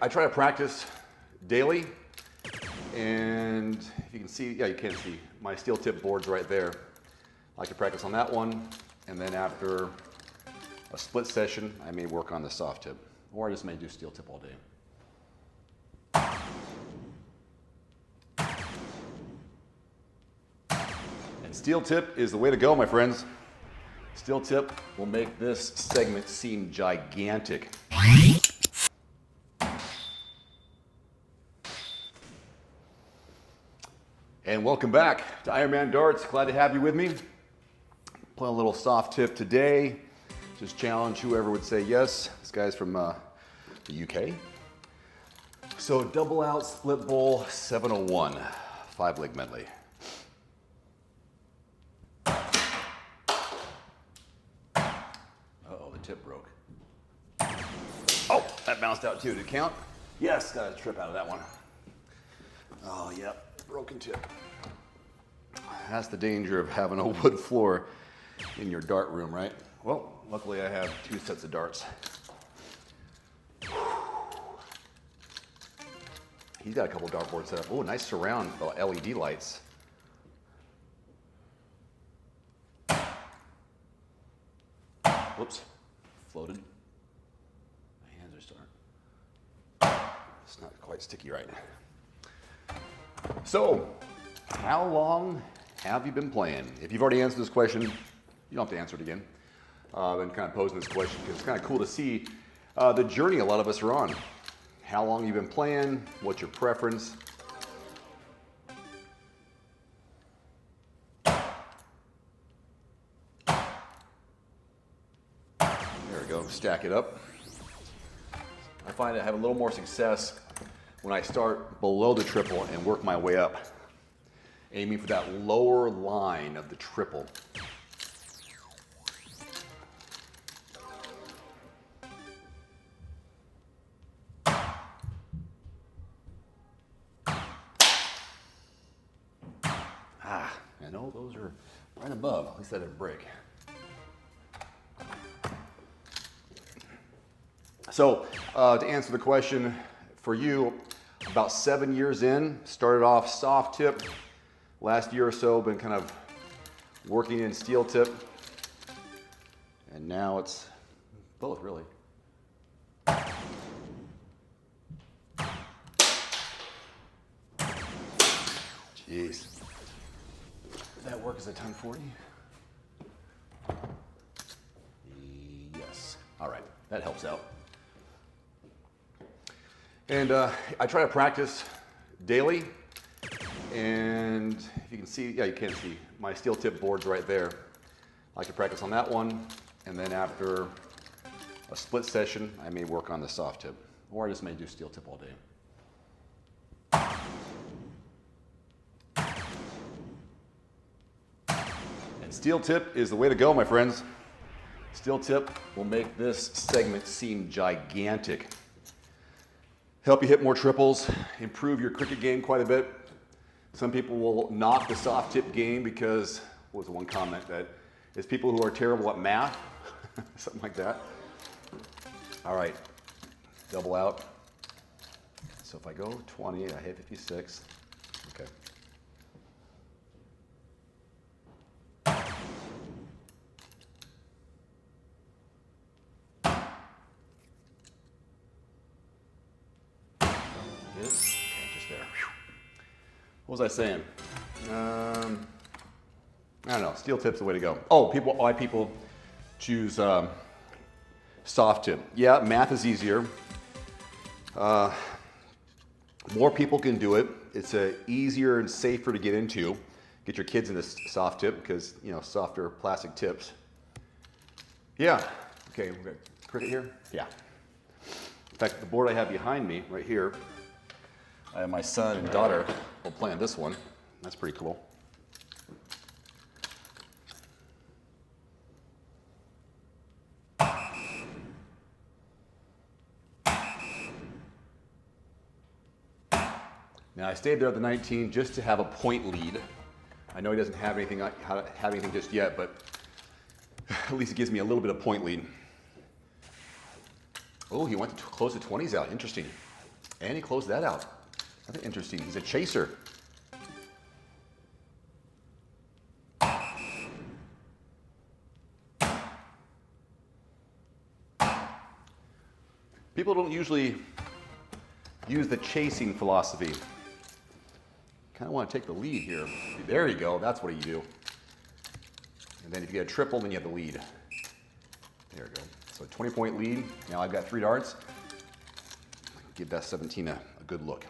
I try to practice daily, and if you can see, yeah, you can see my steel tip board's right there. I like to practice on that one, and then after a split session, I may work on the soft tip, or I just may do steel tip all day. And steel tip is the way to go, my friends. Steel tip will make this segment seem gigantic. And welcome back to Ironman Darts. Glad to have you with me. Playing a little soft tip today. Just challenge whoever would say yes. This guy's from the UK. So double out split bowl 701, 5-leg medley. Uh-oh, the tip broke. Oh, that bounced out too. Did it count? Yes, got a trip out of that one. Oh, yep. Broken tip. That's the danger of having a wood floor in your dart room, right? Well, luckily I have 2 sets of darts. He's got a couple dartboards set up. Oh, nice surround LED lights. Whoops, floated. My hands are starting. It's not quite sticky right. So, how long have you been playing? If you've already answered this question, you don't have to answer it again. I've been kind of posing this question because it's kind of cool to see the journey a lot of us are on. How long you've been playing, what's your preference? There we go, stack it up. I find I have a little more success when I start below the triple and work my way up, aiming for that lower line of the triple. I know those are right above, at least that didn't break. So to answer the question for you, about 7 years in, started off soft tip. Last year or so, been kind of working in steel tip. And now it's both, really. Jeez. Does that work as a 1040? Yes. All right, that helps out. And I try to practice daily, and if you can see, yeah, you can see my steel tip board's right there. I like to practice on that one, and then after a split session, I may work on the soft tip, or I just may do steel tip all day. And steel tip is the way to go, my friends. Steel tip will make this segment seem gigantic. Help you hit more triples, improve your cricket game quite a bit. Some people will knock the soft tip game because, what was the one comment that it's people who are terrible at math, something like that. All right, double out. So if I go 20, I hit 56, okay. Just there. What was I saying? I don't know. Steel tip's the way to go. Oh, why people choose soft tip? Yeah, math is easier. More people can do it. It's easier and safer to get into. Get your kids into soft tip because softer plastic tips. Yeah. Okay. We've got cricket here. Yeah. In fact, the board I have behind me, right here, I have my son and daughter will play on this one. That's pretty cool. Now I stayed there at the 19 just to have a point lead. I know he doesn't have anything just yet, but at least it gives me a little bit of point lead. Oh, he went close to 20s out. Interesting. And he closed that out. That's interesting. He's a chaser. People don't usually use the chasing philosophy. Kind of want to take the lead here. There you go. That's what you do. And then if you get a triple, then you have the lead. There we go. So 20-point lead. Now I've got 3 darts. Give that 17 a good look.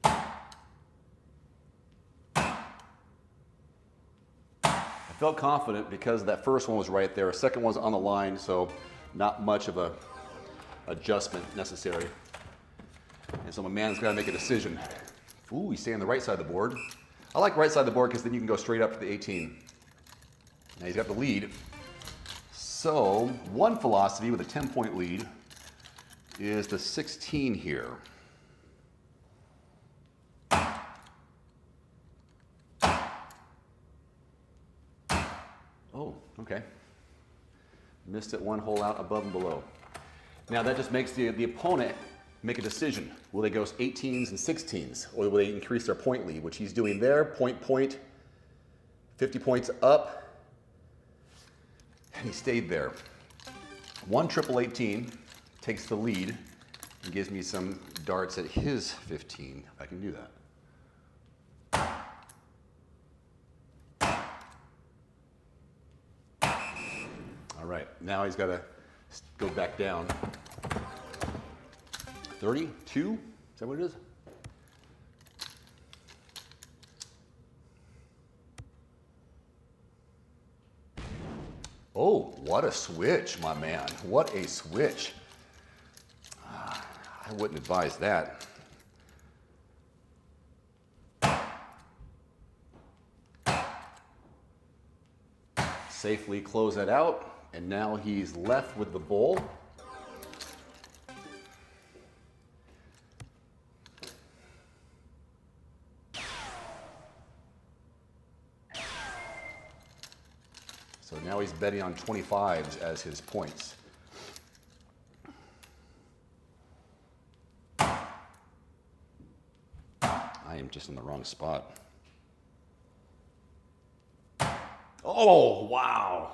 I felt confident because that first one was right there. The second one's on the line, so not much of a adjustment necessary. And so my man's got to make a decision. Ooh, he's staying on the right side of the board. I like right side of the board because then you can go straight up to the 18. Now he's got the lead. So one philosophy with a 10-point lead is the 16 here. Oh, okay. Missed it one hole out above and below. Now that just makes the opponent make a decision. Will they go 18s and 16s, or will they increase their point lead, which he's doing there, point, 50 points up, and he stayed there. One triple 18 takes the lead and gives me some darts at his 15, if I can do that. All right, now he's got to go back down. 32, is that what it is? Oh, what a switch, my man. What a switch. I wouldn't advise that. Safely close that out, and now he's left with the bowl. So now he's betting on 25s as his points. I am just in the wrong spot. Oh, wow.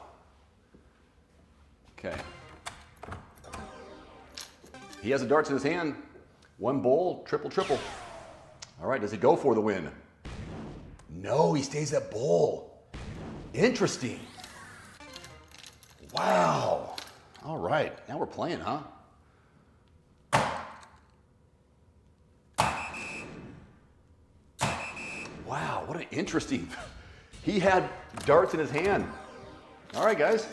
Okay. He has the darts in his hand. One bowl, triple. All right, does he go for the win? No, he stays at bowl. Interesting. Wow. All right, now we're playing, huh? Wow, what an interesting... He had darts in his hand. All right, guys,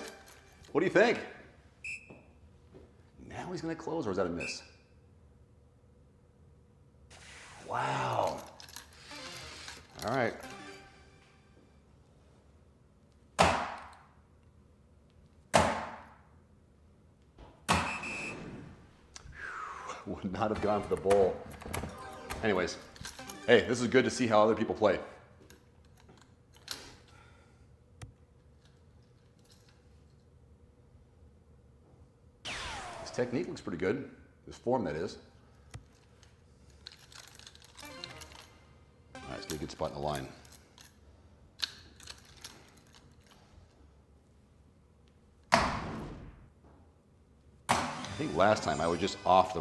what do you think? Now he's going to close, or is that a miss? Wow. All right. Would not have gone for the bowl. Anyways, hey, this is good to see how other people play. His technique looks pretty good. His form, that is. All right, let's get a good spot in the line. I think last time I was just off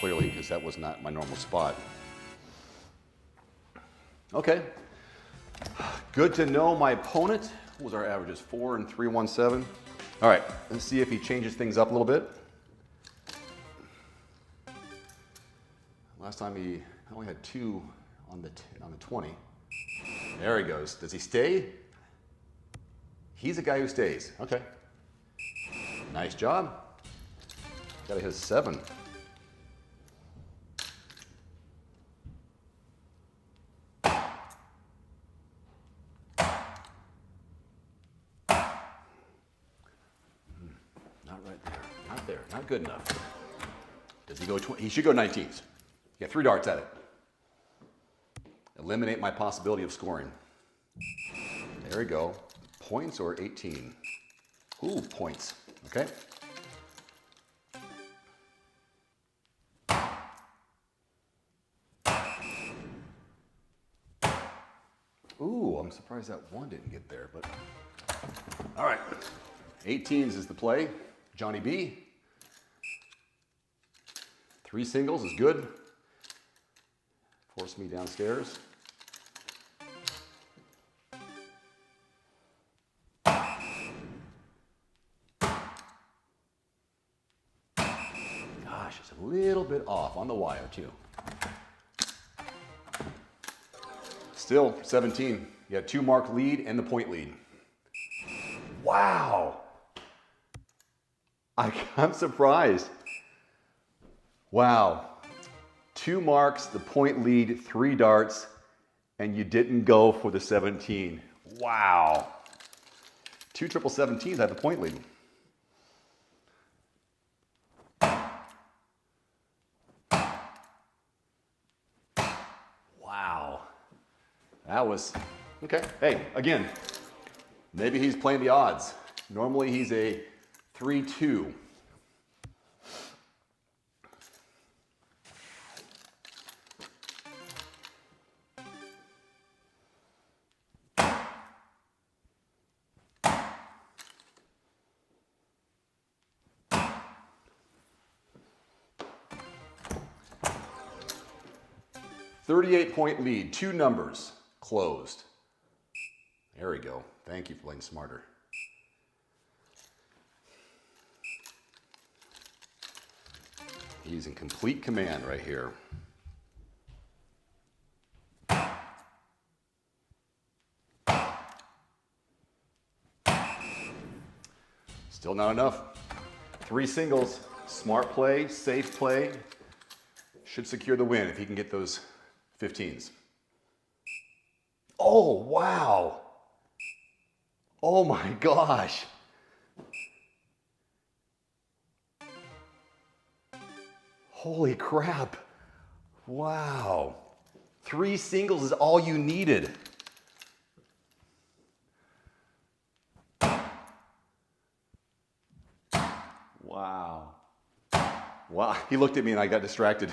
clearly because that was not my normal spot. Okay. Good to know my opponent. What was our averages? 4 and 317. All right, let's see if he changes things up a little bit. Last time he only had 2 on the 20. There he goes. Does he stay? He's a guy who stays. Okay. Nice job. Got to hit a 7. Not right there. Not there. Not good enough. Does he go 20? He should go 19s. You got 3 darts at it. Eliminate my possibility of scoring. There we go. Points or 18? Ooh, points. Okay. Ooh, I'm surprised that one didn't get there, but all right. 18s is the play. Johnny B. 3 singles is good. Force me downstairs. Gosh, it's a little bit off on the wire too. Still 17. You got 2 mark lead and the point lead. Wow. I'm surprised. Wow. 2 marks, the point lead, 3 darts, and you didn't go for the 17. Wow. 2 triple 17s had the point lead. Wow. That was, okay. Hey, again, maybe he's playing the odds. Normally he's a 3-2. .38 lead, 2 numbers, closed. There we go. Thank you for playing smarter. He's in complete command right here. Still not enough. 3 singles, smart play, safe play. Should secure the win if he can get those 15s. Oh, wow. Oh my gosh. Holy crap. Wow. 3 singles is all you needed. Wow. Wow. He looked at me and I got distracted.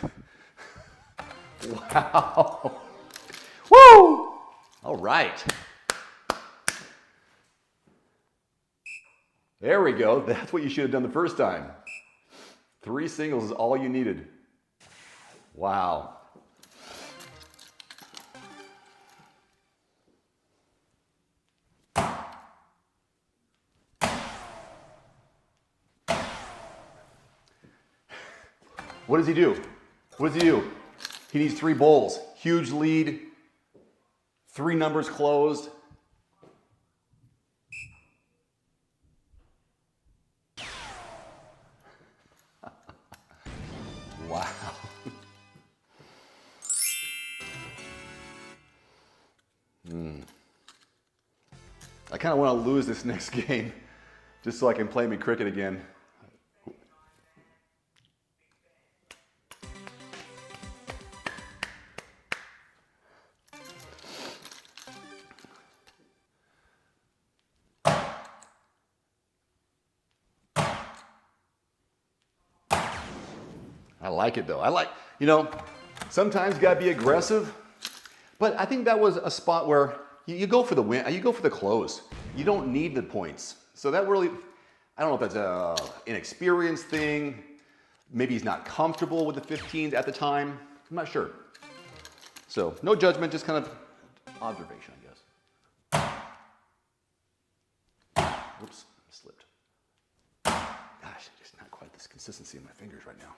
Wow. Woo! All right. There we go. That's what you should have done the first time. 3 singles is all you needed. Wow. What does he do? What does he do? He needs 3 bowls. Huge lead. 3 numbers closed. Wow. I kind of want to lose this next game just so I can play me cricket again. I like it though. I like, sometimes you gotta be aggressive, but I think that was a spot where you go for the win, you go for the close. You don't need the points. So that really, I don't know if that's an inexperienced thing. Maybe he's not comfortable with the 15s at the time. I'm not sure. So no judgment, just kind of observation, I guess. Whoops, slipped. Gosh, just not quite this consistency in my fingers right now.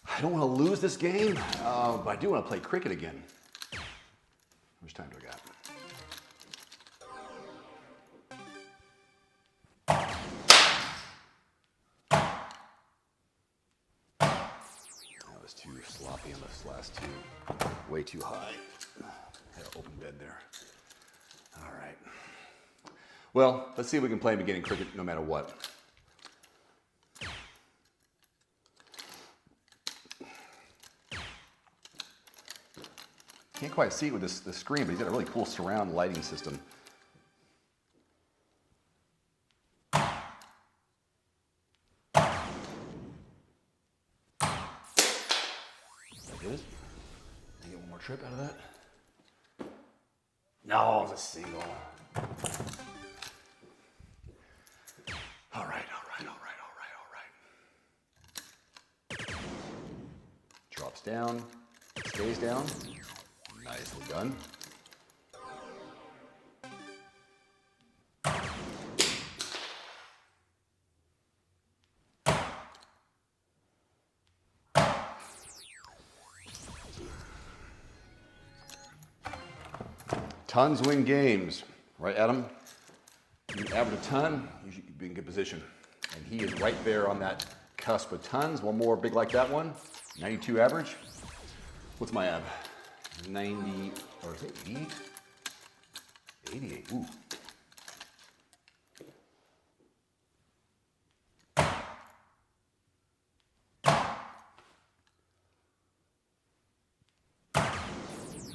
I don't want to lose this game, but I do want to play cricket again. How much time do I got? That was too sloppy on this last 2. Way too high. Had an open bed there. All right. Well, let's see if we can play beginning cricket no matter what. Can't quite see it with the screen, but he's got a really cool surround lighting system. Good. Can I get one more trip out of that? No, it's a single. All right. Drops down, stays down. Nicely done. Tons win games, right, Adam? You average a ton, you should be in good position. And he is right there on that cusp of tons. One more big like that one. 92 average. What's my ab? 90, or is it 88? 88, ooh.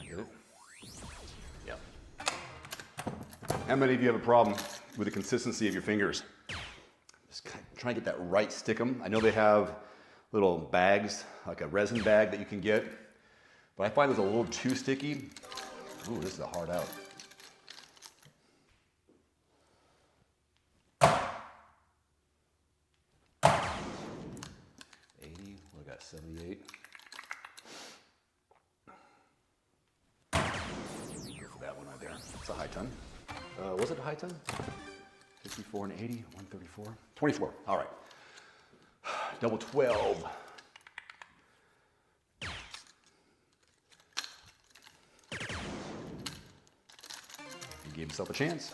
Get it? Yep. How many of you have a problem with the consistency of your fingers? Just trying to get that right stickum. I know they have little bags, like a resin bag that you can get, but I find it's a little too sticky. Ooh, this is a hard out. We got 78. Go for that one right there. It's a high ton. Was it a high ton? 54 and 80, 134, 24. All right. Double 12. He gave himself a chance.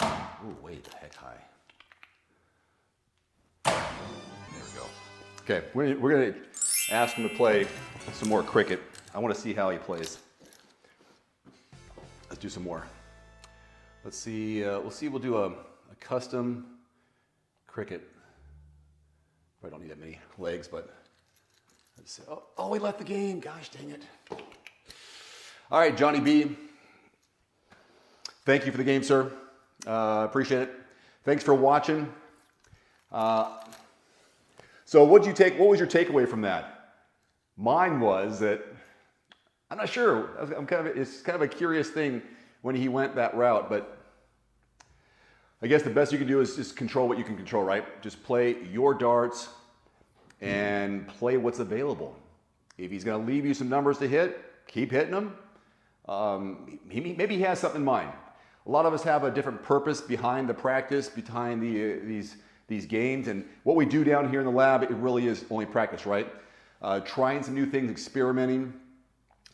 Ooh, way the heck high. There we go. Okay, we're going to ask him to play some more cricket. I want to see how he plays. Let's do some more. Let's see, we'll do a custom cricket. Probably don't need that many legs, but let's see. Oh, he left the game. Gosh dang it. All right, Johnny B. Thank you for the game, sir. Appreciate it. Thanks for watching. So what was your takeaway from that? Mine was that I'm not sure. It's kind of a curious thing when he went that route, but I guess the best you can do is just control what you can control, right? Just play your darts and play what's available. If he's going to leave you some numbers to hit, keep hitting them. Maybe he has something in mind. A lot of us have a different purpose behind the practice, behind these games, and what we do down here in the lab, it really is only practice, right? Trying some new things, experimenting,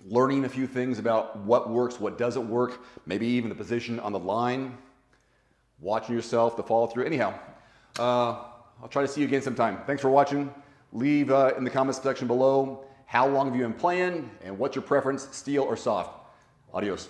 learning a few things about what works, what doesn't work, maybe even the position on the line, watching yourself, the follow through. Anyhow, I'll try to see you again sometime. Thanks for watching. Leave in the comments section below how long have you been playing and what's your preference, steel or soft. Adios.